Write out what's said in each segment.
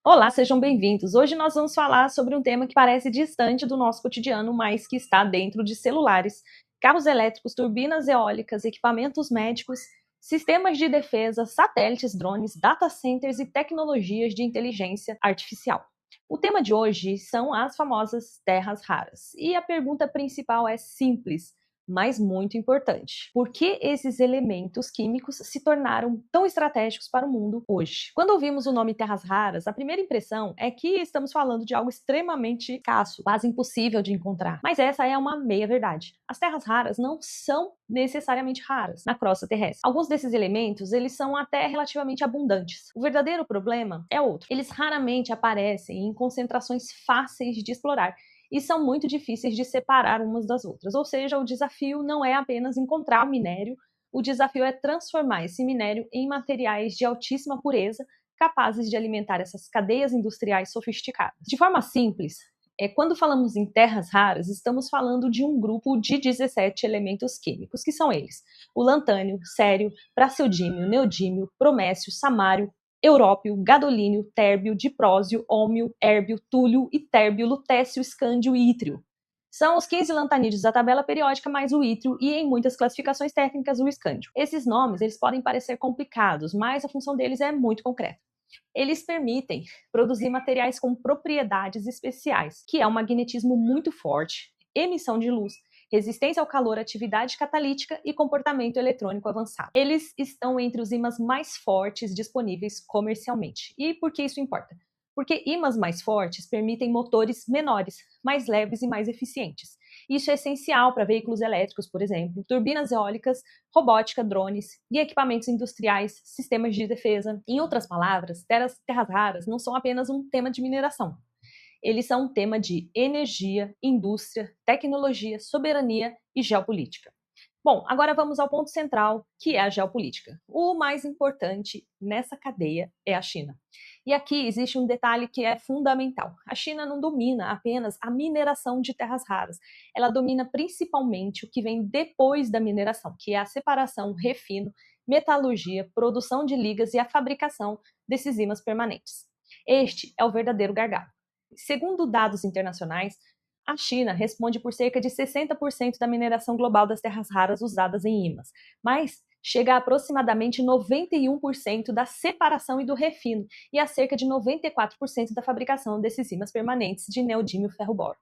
Olá, sejam bem-vindos. Hoje nós vamos falar sobre um tema que parece distante do nosso cotidiano, mas que está dentro de celulares, carros elétricos, turbinas eólicas, equipamentos médicos, sistemas de defesa, satélites, drones, data centers e tecnologias de inteligência artificial. O tema de hoje são as famosas terras raras. E a pergunta principal é simples, mas muito importante. Por que esses elementos químicos se tornaram tão estratégicos para o mundo hoje? Quando ouvimos o nome terras raras, a primeira impressão é que estamos falando de algo extremamente escasso, quase impossível de encontrar. Mas essa é uma meia-verdade. As terras raras não são necessariamente raras na crosta terrestre. Alguns desses elementos, eles são até relativamente abundantes. O verdadeiro problema é outro. Eles raramente aparecem em concentrações fáceis de explorar e são muito difíceis de separar umas das outras. Ou seja, o desafio não é apenas encontrar o minério, o desafio é transformar esse minério em materiais de altíssima pureza, capazes de alimentar essas cadeias industriais sofisticadas. De forma simples, quando falamos em terras raras, estamos falando de um grupo de 17 elementos químicos, que são eles: o lantânio, cério, praseodímio, neodímio, bromécio, samário, európio, gadolínio, térbio, diprósio, ômio, érbio, túlio, itérbio, lutécio, escândio e ítrio. São os 15 lantanídeos da tabela periódica mais o ítrio e, em muitas classificações técnicas, o escândio. Esses nomes eles podem parecer complicados, mas a função deles é muito concreta. Eles permitem produzir materiais com propriedades especiais, que é um magnetismo muito forte, emissão de luz, resistência ao calor, atividade catalítica e comportamento eletrônico avançado. Eles estão entre os ímãs mais fortes disponíveis comercialmente. E por que isso importa? Porque ímãs mais fortes permitem motores menores, mais leves e mais eficientes. Isso é essencial para veículos elétricos, por exemplo, turbinas eólicas, robótica, drones e equipamentos industriais, sistemas de defesa. Em outras palavras, terras raras não são apenas um tema de mineração. Eles são um tema de energia, indústria, tecnologia, soberania e geopolítica. Bom, agora vamos ao ponto central, que é a geopolítica. O mais importante nessa cadeia é a China. E aqui existe um detalhe que é fundamental. A China não domina apenas a mineração de terras raras, ela domina principalmente o que vem depois da mineração, que é a separação, refino, metalurgia, produção de ligas e a fabricação desses ímãs permanentes. Este é o verdadeiro gargalo. Segundo dados internacionais, a China responde por cerca de 60% da mineração global das terras raras usadas em ímãs, mas chega a aproximadamente 91% da separação e do refino e a cerca de 94% da fabricação desses ímãs permanentes de neodímio ferro-boro.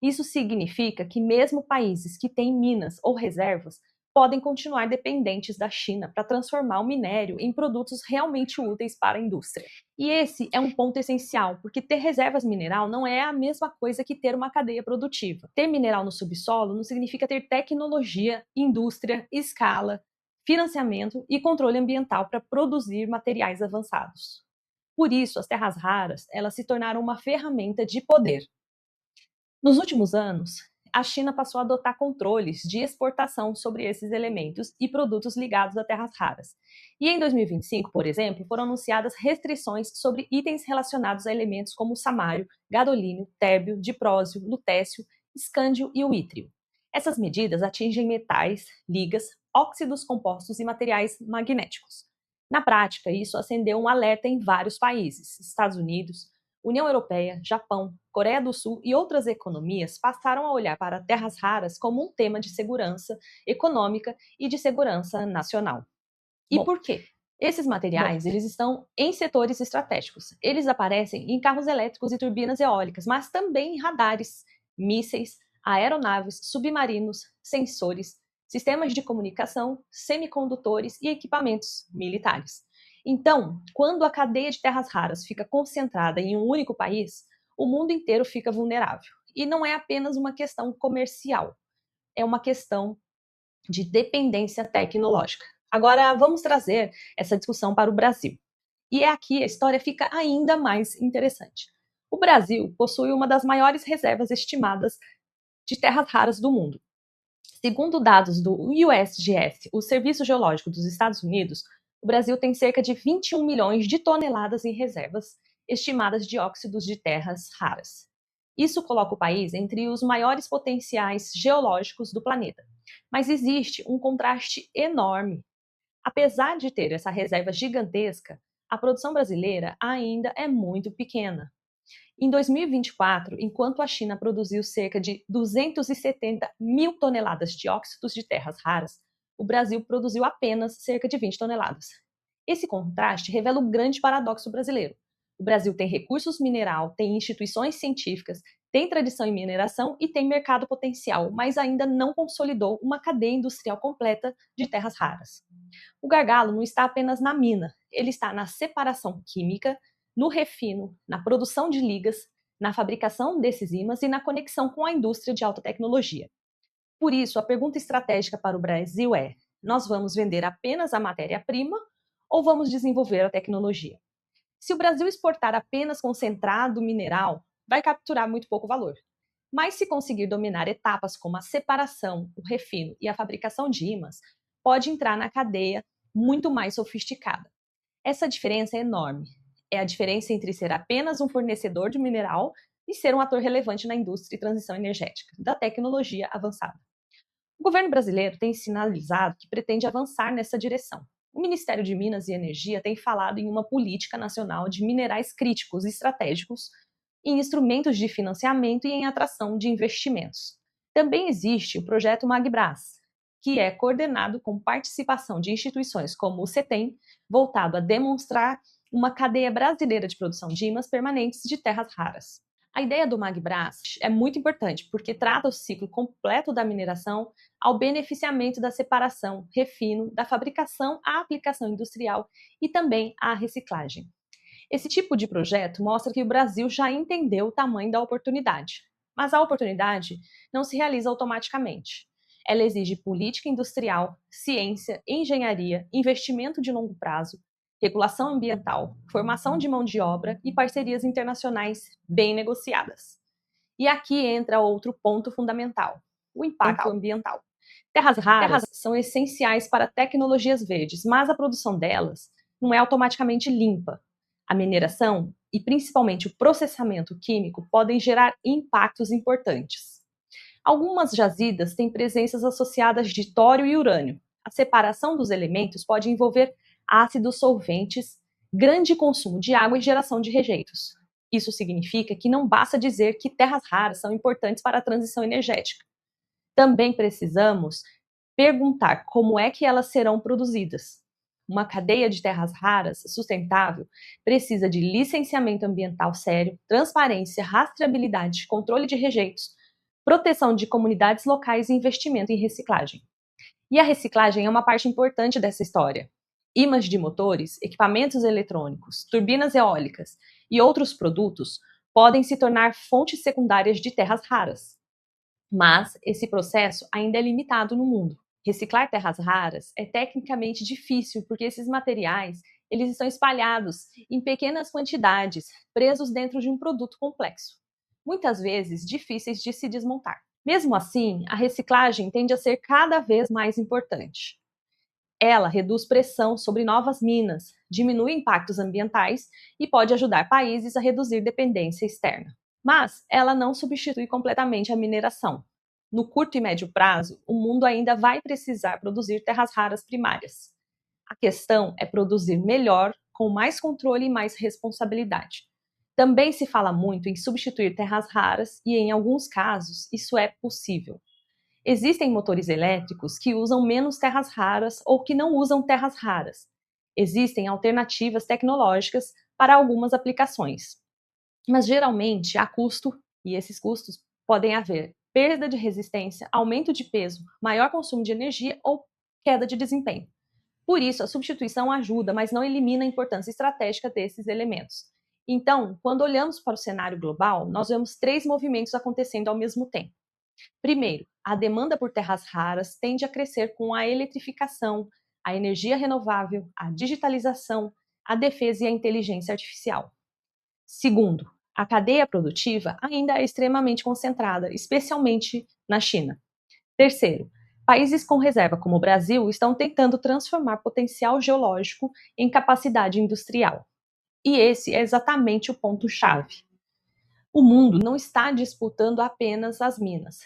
Isso significa que mesmo países que têm minas ou reservas podem continuar dependentes da China para transformar o minério em produtos realmente úteis para a indústria. E esse é um ponto essencial, porque ter reservas mineral não é a mesma coisa que ter uma cadeia produtiva. Ter mineral no subsolo não significa ter tecnologia, indústria, escala, financiamento e controle ambiental para produzir materiais avançados. Por isso, as terras raras, elas se tornaram uma ferramenta de poder. Nos últimos anos, a China passou a adotar controles de exportação sobre esses elementos e produtos ligados a terras raras. E em 2025, por exemplo, foram anunciadas restrições sobre itens relacionados a elementos como o samário, gadolínio, térbio, diprósio, lutécio, escândio e o ítrio. Essas medidas atingem metais, ligas, óxidos compostos e materiais magnéticos. Na prática, isso acendeu um alerta em vários países: Estados Unidos, União Europeia, Japão, Coreia do Sul e outras economias passaram a olhar para terras raras como um tema de segurança econômica e de segurança nacional. E por quê? Esses materiais, eles estão em setores estratégicos. Eles aparecem em carros elétricos e turbinas eólicas, mas também em radares, mísseis, aeronaves, submarinos, sensores, sistemas de comunicação, semicondutores e equipamentos militares. Então, quando a cadeia de terras raras fica concentrada em um único país, o mundo inteiro fica vulnerável. E não é apenas uma questão comercial, é uma questão de dependência tecnológica. Agora, vamos trazer essa discussão para o Brasil. E é aqui a história fica ainda mais interessante. O Brasil possui uma das maiores reservas estimadas de terras raras do mundo. Segundo dados do USGS, o Serviço Geológico dos Estados Unidos, o Brasil tem cerca de 21 milhões de toneladas em reservas estimadas de óxidos de terras raras. Isso coloca o país entre os maiores potenciais geológicos do planeta. Mas existe um contraste enorme. Apesar de ter essa reserva gigantesca, a produção brasileira ainda é muito pequena. Em 2024, enquanto a China produziu cerca de 270 mil toneladas de óxidos de terras raras, o Brasil produziu apenas cerca de 20 toneladas. Esse contraste revela o grande paradoxo brasileiro. O Brasil tem recursos minerais, tem instituições científicas, tem tradição em mineração e tem mercado potencial, mas ainda não consolidou uma cadeia industrial completa de terras raras. O gargalo não está apenas na mina, ele está na separação química, no refino, na produção de ligas, na fabricação desses ímãs e na conexão com a indústria de alta tecnologia. Por isso, a pergunta estratégica para o Brasil é: nós vamos vender apenas a matéria-prima ou vamos desenvolver a tecnologia? Se o Brasil exportar apenas concentrado mineral, vai capturar muito pouco valor. Mas se conseguir dominar etapas como a separação, o refino e a fabricação de ímãs, pode entrar na cadeia muito mais sofisticada. Essa diferença é enorme. É a diferença entre ser apenas um fornecedor de mineral e ser um ator relevante na indústria e transição energética, da tecnologia avançada. O governo brasileiro tem sinalizado que pretende avançar nessa direção. O Ministério de Minas e Energia tem falado em uma política nacional de minerais críticos e estratégicos, em instrumentos de financiamento e em atração de investimentos. Também existe o projeto Magbras, que é coordenado com participação de instituições como o CETEM, voltado a demonstrar uma cadeia brasileira de produção de ímãs permanentes de terras raras. A ideia do Magbras é muito importante porque trata o ciclo completo da mineração ao beneficiamento da separação, refino, da fabricação à aplicação industrial e também à reciclagem. Esse tipo de projeto mostra que o Brasil já entendeu o tamanho da oportunidade, mas a oportunidade não se realiza automaticamente. Ela exige política industrial, ciência, engenharia, investimento de longo prazo, regulação ambiental, formação de mão de obra e parcerias internacionais bem negociadas. E aqui entra outro ponto fundamental: o impacto ambiental. Terras raras são essenciais para tecnologias verdes, mas a produção delas não é automaticamente limpa. A mineração e principalmente o processamento químico podem gerar impactos importantes. Algumas jazidas têm presenças associadas de tório e urânio. A separação dos elementos pode envolver ácidos solventes, grande consumo de água e geração de rejeitos. Isso significa que não basta dizer que terras raras são importantes para a transição energética. Também precisamos perguntar como é que elas serão produzidas. Uma cadeia de terras raras sustentável precisa de licenciamento ambiental sério, transparência, rastreabilidade, controle de rejeitos, proteção de comunidades locais e investimento em reciclagem. E a reciclagem é uma parte importante dessa história. Ímãs de motores, equipamentos eletrônicos, turbinas eólicas e outros produtos podem se tornar fontes secundárias de terras raras. Mas esse processo ainda é limitado no mundo. Reciclar terras raras é tecnicamente difícil porque esses materiais eles estão espalhados em pequenas quantidades, presos dentro de um produto complexo, muitas vezes difíceis de se desmontar. Mesmo assim, a reciclagem tende a ser cada vez mais importante. Ela reduz pressão sobre novas minas, diminui impactos ambientais e pode ajudar países a reduzir dependência externa. Mas ela não substitui completamente a mineração. No curto e médio prazo, o mundo ainda vai precisar produzir terras raras primárias. A questão é produzir melhor, com mais controle e mais responsabilidade. Também se fala muito em substituir terras raras e, em alguns casos, isso é possível. Existem motores elétricos que usam menos terras raras ou que não usam terras raras. Existem alternativas tecnológicas para algumas aplicações. Mas geralmente há custo, e esses custos podem haver perda de resistência, aumento de peso, maior consumo de energia ou queda de desempenho. Por isso, a substituição ajuda, mas não elimina a importância estratégica desses elementos. Então, quando olhamos para o cenário global, nós vemos três movimentos acontecendo ao mesmo tempo. Primeiro, a demanda por terras raras tende a crescer com a eletrificação, a energia renovável, a digitalização, a defesa e a inteligência artificial. Segundo, a cadeia produtiva ainda é extremamente concentrada, especialmente na China. Terceiro, países com reserva como o Brasil estão tentando transformar potencial geológico em capacidade industrial. E esse é exatamente o ponto-chave. O mundo não está disputando apenas as minas,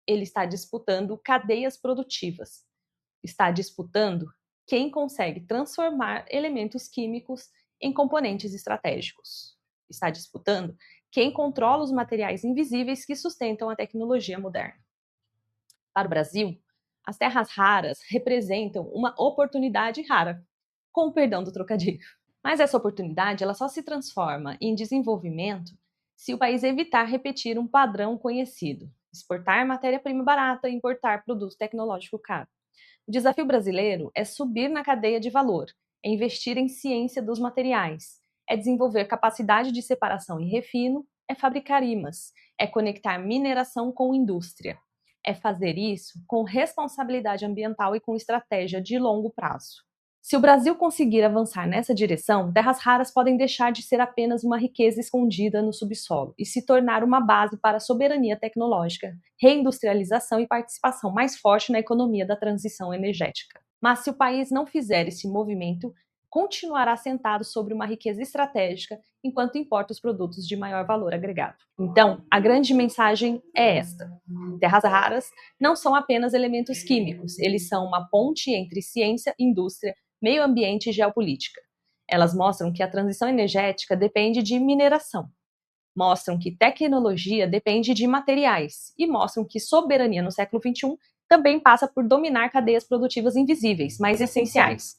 ele está disputando cadeias produtivas. Está disputando quem consegue transformar elementos químicos em componentes estratégicos. Está disputando quem controla os materiais invisíveis que sustentam a tecnologia moderna. Para o Brasil, as terras raras representam uma oportunidade rara, com o perdão do trocadilho. Mas essa oportunidade ela só se transforma em desenvolvimento se o país evitar repetir um padrão conhecido, exportar matéria-prima barata e importar produto tecnológico caro. O desafio brasileiro é subir na cadeia de valor, é investir em ciência dos materiais, é desenvolver capacidade de separação e refino, é fabricar imãs, é conectar mineração com indústria. É fazer isso com responsabilidade ambiental e com estratégia de longo prazo. Se o Brasil conseguir avançar nessa direção, terras raras podem deixar de ser apenas uma riqueza escondida no subsolo e se tornar uma base para a soberania tecnológica, reindustrialização e participação mais forte na economia da transição energética. Mas se o país não fizer esse movimento, continuará sentado sobre uma riqueza estratégica enquanto importa os produtos de maior valor agregado. Então, a grande mensagem é esta: terras raras não são apenas elementos químicos, eles são uma ponte entre ciência, indústria, meio ambiente e geopolítica. Elas mostram que a transição energética depende de mineração, mostram que tecnologia depende de materiais e mostram que soberania no século XXI também passa por dominar cadeias produtivas invisíveis, mas essenciais.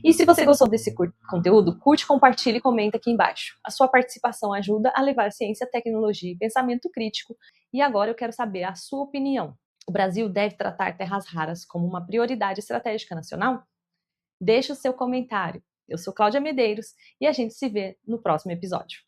E se você gostou desse conteúdo, curte, compartilhe e comenta aqui embaixo. A sua participação ajuda a levar ciência, tecnologia e pensamento crítico. E agora eu quero saber a sua opinião. O Brasil deve tratar terras raras como uma prioridade estratégica nacional? Deixe o seu comentário. Eu sou Cláudia Medeiros e a gente se vê no próximo episódio.